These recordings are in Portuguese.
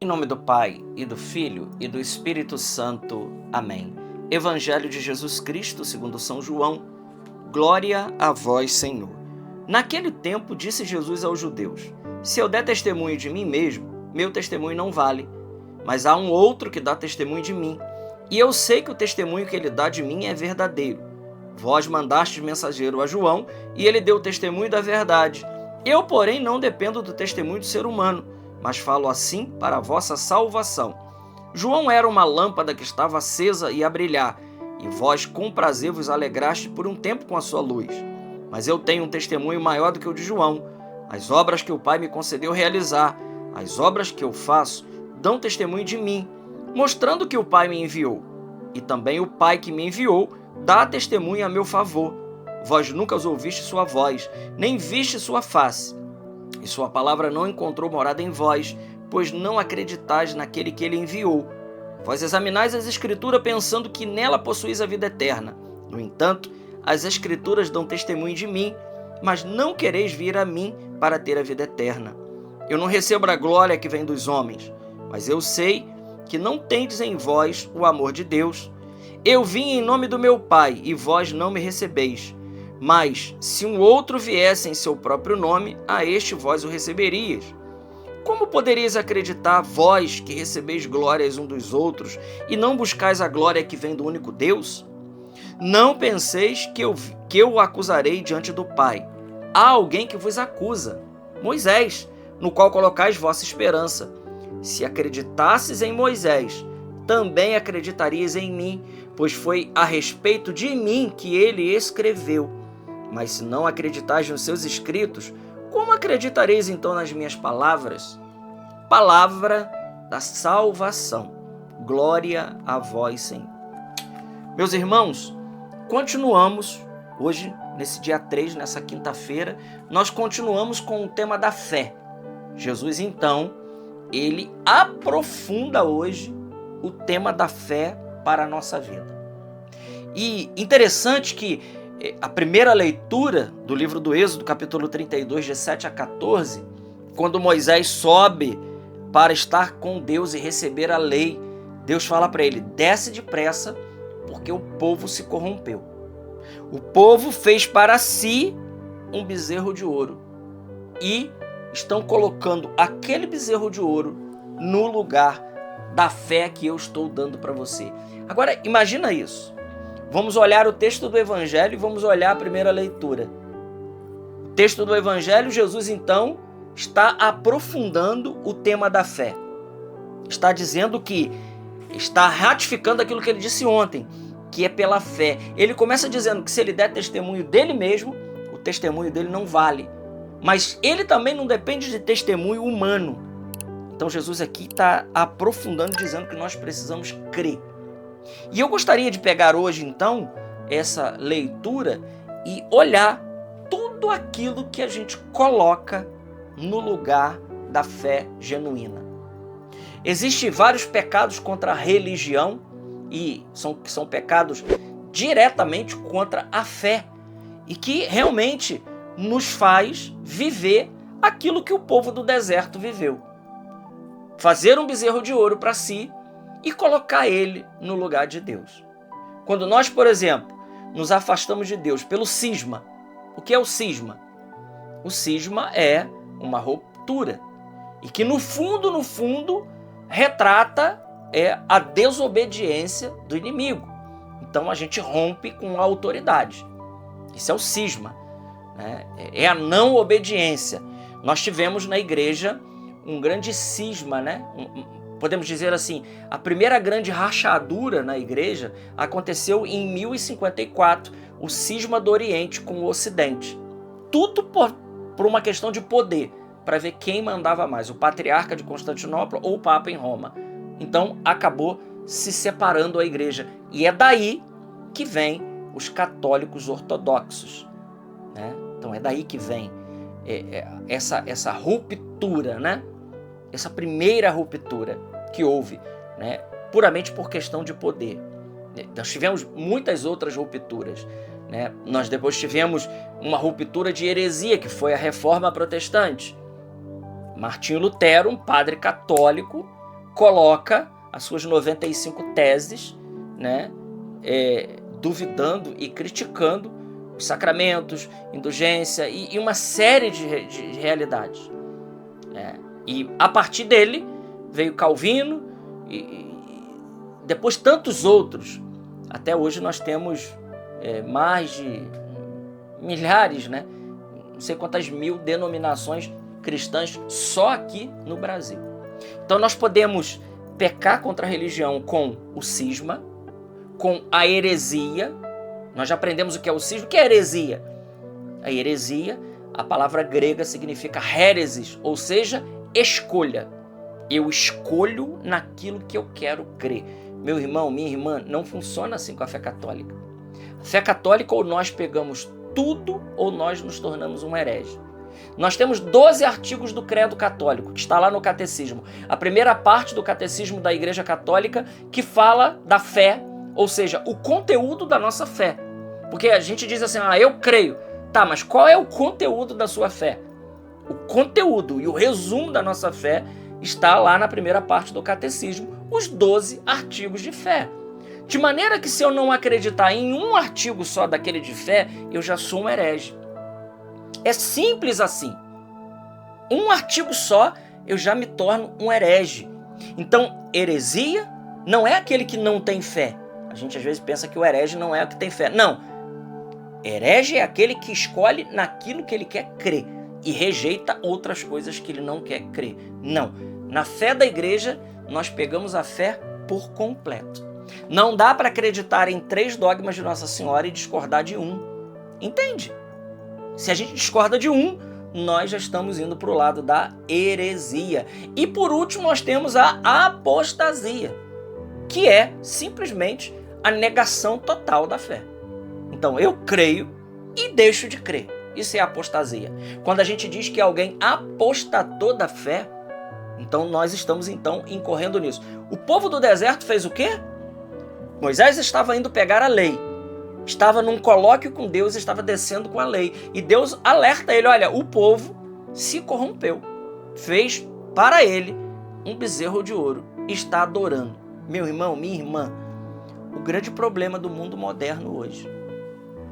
Em nome do Pai, e do Filho, e do Espírito Santo. Amém. Evangelho de Jesus Cristo, segundo São João. Glória a vós, Senhor. Naquele tempo, disse Jesus aos judeus: Se eu der testemunho de mim mesmo, meu testemunho não vale. Mas há um outro que dá testemunho de mim, e eu sei que o testemunho que ele dá de mim é verdadeiro. Vós mandastes mensageiro a João, e ele deu testemunho da verdade. Eu, porém, não dependo do testemunho do ser humano, mas falo assim para a vossa salvação. João era uma lâmpada que estava acesa e a brilhar, e vós com prazer vos alegraste por um tempo com a sua luz. Mas eu tenho um testemunho maior do que o de João. As obras que o Pai me concedeu realizar, as obras que eu faço, dão testemunho de mim, mostrando que o Pai me enviou. E também o Pai que me enviou dá testemunho a meu favor. Vós nunca os ouviste sua voz, nem viste sua face. E sua palavra não encontrou morada em vós, pois não acreditais naquele que ele enviou. Vós examinais as Escrituras pensando que nela possuís a vida eterna. No entanto, as Escrituras dão testemunho de mim, mas não quereis vir a mim para ter a vida eterna. Eu não recebo a glória que vem dos homens, mas eu sei que não tendes em vós o amor de Deus. Eu vim em nome do meu Pai, e vós não me recebeis. Mas, se um outro viesse em seu próprio nome, a este vós o receberias. Como poderíeis acreditar, vós que recebeis glórias um dos outros, e não buscais a glória que vem do único Deus? Não penseis que eu o acusarei diante do Pai. Há alguém que vos acusa, Moisés, no qual colocais vossa esperança. Se acreditasses em Moisés, também acreditarias em mim, pois foi a respeito de mim que ele escreveu. Mas se não acreditais nos seus escritos, como acreditareis então nas minhas palavras? Palavra da salvação. Glória a vós, Senhor. Meus irmãos, continuamos hoje, nesse dia 3, nessa quinta-feira, nós continuamos com o tema da fé. Jesus, então, ele aprofunda hoje o tema da fé para a nossa vida. E interessante que a primeira leitura do livro do Êxodo, capítulo 32, de 7 a 14, quando Moisés sobe para estar com Deus e receber a lei, Deus fala para ele: desce depressa, porque o povo se corrompeu. O povo fez para si um bezerro de ouro e estão colocando aquele bezerro de ouro no lugar da fé que eu estou dando para você. Agora, imagina isso. Vamos olhar o texto do Evangelho e vamos olhar a primeira leitura. O texto do Evangelho, Jesus, então, está aprofundando o tema da fé. Está dizendo que está ratificando aquilo que ele disse ontem, que é pela fé. Ele começa dizendo que se ele der testemunho dele mesmo, o testemunho dele não vale. Mas ele também não depende de testemunho humano. Então Jesus aqui está aprofundando, dizendo que nós precisamos crer. E eu gostaria de pegar hoje, então, essa leitura e olhar tudo aquilo que a gente coloca no lugar da fé genuína. Existem vários pecados contra a religião e são pecados diretamente contra a fé e que realmente nos faz viver aquilo que o povo do deserto viveu. Fazer um bezerro de ouro para si e colocar ele no lugar de Deus. Quando nós, por exemplo, nos afastamos de Deus pelo cisma. O que é o cisma? O cisma é uma ruptura e que no fundo, retrata a desobediência do inimigo. Então a gente rompe com a autoridade. Isso é o cisma, né? É a não obediência. Nós tivemos na igreja um grande cisma, né? Podemos dizer assim, a primeira grande rachadura na igreja aconteceu em 1054, o cisma do Oriente com o Ocidente. Tudo por uma questão de poder, para ver quem mandava mais, o patriarca de Constantinopla ou o Papa em Roma. Então acabou se separando a igreja. E é daí que vem os católicos ortodoxos, né? Então é daí que vem essa ruptura, né? Essa primeira ruptura que houve, né? Puramente por questão de poder. Nós tivemos muitas outras rupturas, né? Nós depois tivemos uma ruptura de heresia, que foi a Reforma Protestante. Martinho Lutero, um padre católico, coloca as suas 95 teses, né, duvidando e criticando os sacramentos, indulgência e uma série de realidades. E a partir dele veio Calvino e depois tantos outros. Até hoje nós temos mais de milhares, né? Não sei quantas mil denominações cristãs só aqui no Brasil. Então nós podemos pecar contra a religião com o cisma, com a heresia. Nós já aprendemos o que é o cisma. O que é heresia? A heresia, a palavra grega significa héresis, ou seja, escolha. Eu escolho naquilo que eu quero crer. Meu irmão, minha irmã, não funciona assim com a fé católica. A fé católica, ou nós pegamos tudo, ou nós nos tornamos um herege. Nós temos 12 artigos do Credo Católico, que está lá no Catecismo. A primeira parte do Catecismo da Igreja Católica, que fala da fé, ou seja, o conteúdo da nossa fé. Porque a gente diz assim, eu creio. Tá, mas qual é o conteúdo da sua fé? O conteúdo e o resumo da nossa fé está lá na primeira parte do Catecismo, os 12 artigos de fé. De maneira que se eu não acreditar em um artigo só daquele de fé, eu já sou um herege. É simples assim. Um artigo só, eu já me torno um herege. Então, heresia não é aquele que não tem fé. A gente às vezes pensa que o herege não é o que tem fé. Não. Herege é aquele que escolhe naquilo que ele quer crer e rejeita outras coisas que ele não quer crer. Não. Na fé da igreja, nós pegamos a fé por completo. Não dá para acreditar em 3 dogmas de Nossa Senhora e discordar de um. Entende? Se a gente discorda de um, nós já estamos indo para o lado da heresia. E por último, nós temos a apostasia, que é simplesmente a negação total da fé. Então, eu creio e deixo de crer. Isso é apostasia. Quando a gente diz que alguém apostatou da fé, então nós estamos incorrendo nisso. O povo do deserto fez o quê? Moisés estava indo pegar a lei. Estava num colóquio com Deus, estava descendo com a lei. E Deus alerta ele, olha, o povo se corrompeu. Fez para ele um bezerro de ouro e está adorando. Meu irmão, minha irmã, o grande problema do mundo moderno hoje,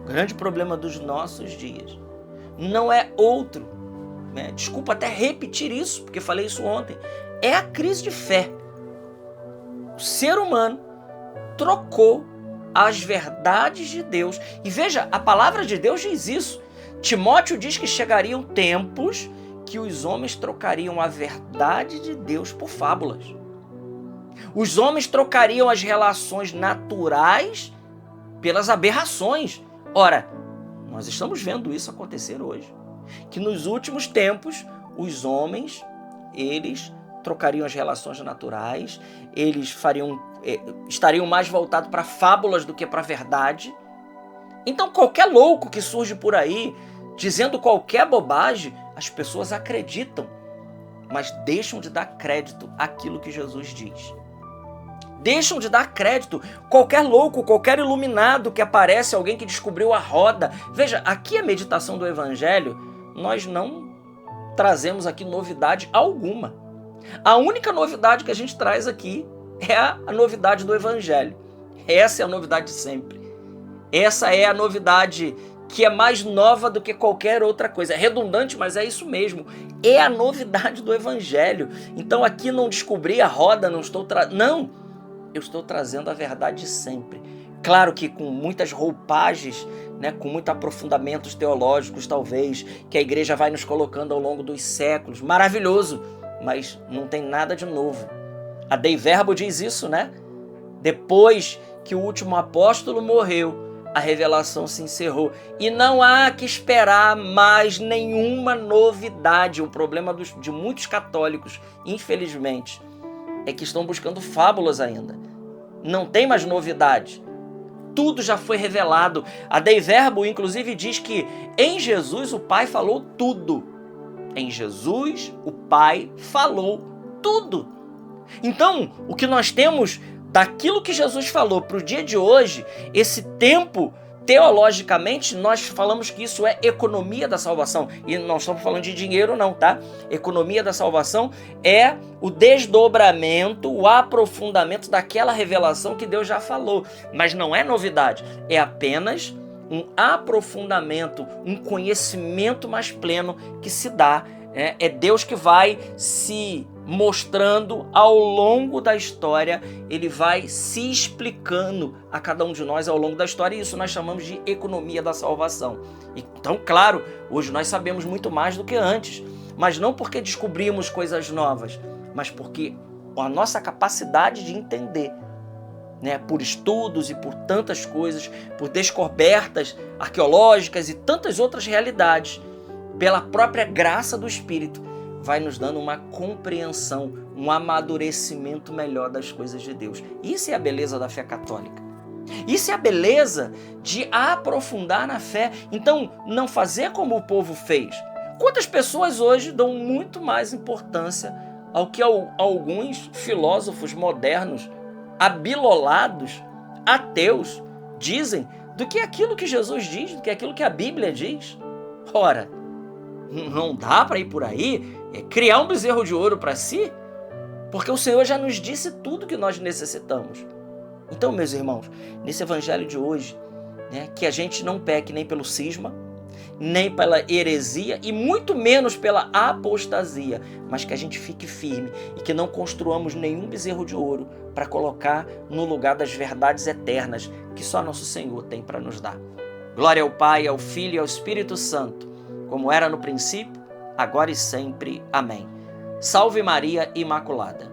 o grande problema dos nossos dias, não é outro, né? Desculpa até repetir isso, porque falei isso ontem, é a crise de fé. O ser humano trocou as verdades de Deus. E veja, a palavra de Deus diz isso. Timóteo diz que chegariam tempos que os homens trocariam a verdade de Deus por fábulas. Os homens trocariam as relações naturais pelas aberrações. Ora, nós estamos vendo isso acontecer hoje. Que nos últimos tempos, os homens, eles trocariam as relações naturais, eles estariam mais voltados para fábulas do que para a verdade. Então qualquer louco que surge por aí, dizendo qualquer bobagem, as pessoas acreditam, mas deixam de dar crédito àquilo que Jesus diz. Deixam de dar crédito. Qualquer louco, qualquer iluminado que aparece, alguém que descobriu a roda. Veja, aqui a meditação do Evangelho, nós não trazemos aqui novidade alguma. A única novidade que a gente traz aqui é a novidade do Evangelho. Essa é a novidade de sempre. Essa é a novidade que é mais nova do que qualquer outra coisa. É redundante, mas é isso mesmo. É a novidade do Evangelho. Então aqui não descobri a roda, não estou eu estou trazendo a verdade de sempre. Claro que com muitas roupagens, né, com muitos aprofundamentos teológicos, talvez, que a igreja vai nos colocando ao longo dos séculos. Maravilhoso, mas não tem nada de novo. A Dei Verbo diz isso, né? Depois que o último apóstolo morreu, a revelação se encerrou. E não há que esperar mais nenhuma novidade. O problema de muitos católicos, infelizmente, é que estão buscando fábulas ainda. Não tem mais novidade. Tudo já foi revelado. A Dei Verbo, inclusive, diz que em Jesus o Pai falou tudo. Em Jesus o Pai falou tudo. Então, o que nós temos daquilo que Jesus falou para o dia de hoje, esse tempo Teologicamente, nós falamos que isso é economia da salvação. E não estamos falando de dinheiro não, tá? Economia da salvação é o desdobramento, o aprofundamento daquela revelação que Deus já falou. Mas não é novidade, é apenas um aprofundamento, um conhecimento mais pleno que se dá. É Deus que vai se mostrando ao longo da história, ele vai se explicando a cada um de nós ao longo da história, e isso nós chamamos de economia da salvação. Então, claro, hoje nós sabemos muito mais do que antes, mas não porque descobrimos coisas novas, mas porque a nossa capacidade de entender, por estudos e por tantas coisas, por descobertas arqueológicas e tantas outras realidades, pela própria graça do Espírito, vai nos dando uma compreensão, um amadurecimento melhor das coisas de Deus. Isso é a beleza da fé católica. Isso é a beleza de aprofundar na fé. Então, não fazer como o povo fez. Quantas pessoas hoje dão muito mais importância ao que alguns filósofos modernos, abilolados, ateus, dizem, do que aquilo que Jesus diz, do que aquilo que a Bíblia diz? Ora, não dá para ir por aí criar um bezerro de ouro para si, porque o Senhor já nos disse tudo que nós necessitamos. Então, meus irmãos, nesse evangelho de hoje, que a gente não peque nem pelo cisma, nem pela heresia e muito menos pela apostasia, mas que a gente fique firme e que não construamos nenhum bezerro de ouro para colocar no lugar das verdades eternas que só nosso Senhor tem para nos dar. Glória ao Pai, ao Filho e ao Espírito Santo, como era no princípio, agora e sempre. Amém. Salve Maria Imaculada.